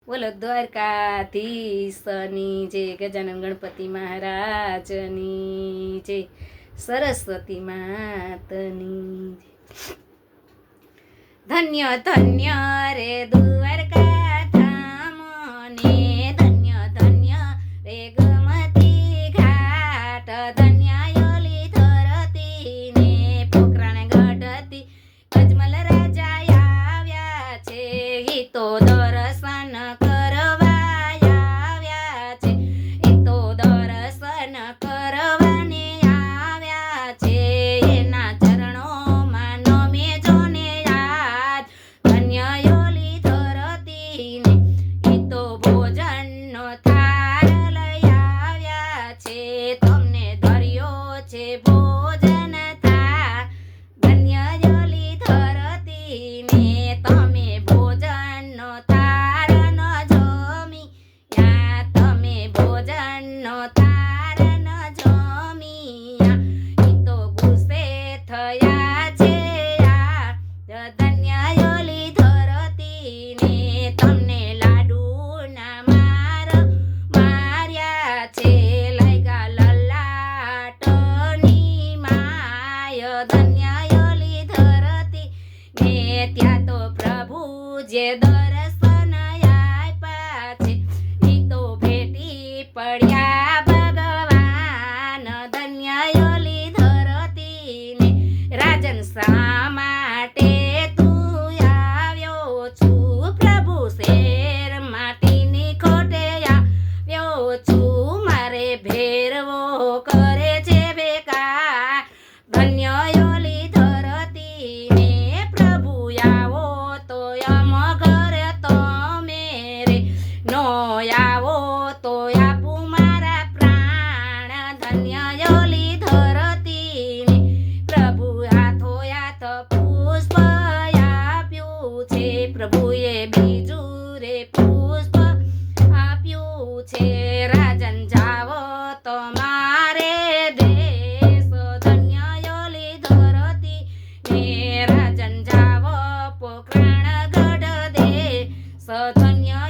બોલો દ્વારકાધીશની જય, ગજાનન ગણપતિ મહારાજની જય, સરસ્વતી માતની જય। ધન્ય ધન્ય રે દ્વારકા ધામ ને ધન્ય ધન્ય રે ગમતી ઘાટ, ધન્ય યોલી ધરતી ને પોખરણ ગઢતી અજમલ રાજા આવ્યા છે, ઈ તો દર્શન કરવા આવ્યા છે, ઈ તો દર્શન કરવાને આવ્યા છે, એના ચરણોમાં નમે જોને યાદ, ધન્ય યોલી ધરતી ને ઈ તો ભોજનનો થાળ લઈ આવ્યા છે, તમને ધર્યો છે ભોજન થાળ, ધન્ય યોલી ધરતી ને તમે ભોજનનો થાળ ન જમી, યા તમે ભોજનનો થાળ ન જમી, ઈ તો ગુસ્સે થયા છે યા, ધન્ય યોલી ધરતી ને તમને લાડુના માર માર્યા છે, લાગ્યા લલાટની માય, ધન્ય યોલી ધરતી ને ત્યાં તો પ્રભુ જે દર્શન આપ્યા છે, ઈ તો ભેટી પડ્યા ભગવાન, ધન્ય યોલી ધરતી ને રાજન શા માટે તું આવ્યો છું, પ્રભુ શેર માટીની ખોટે આવ્યો છું, મારે ભેરવો કરે છે બેકાર, ધન્ય યોલી ધરતી ને પ્રભુ આવો તો અમ ઘરે તમે રે, નો આવો તો આપું મારા પ્રાણ, ધન્ય યોલી ધરતી ને પ્રભુ હાથો હાથ પુષ્પ આપ્યું છે, પ્રભુએ બીજું રે પુષ્પ આપ્યું છે, રાજન જાવો તમારે દેશ, ધન્ય યોલી ધરતી ને રાજન જાવો પોખરણ ગઢ દેશ, ધન્ય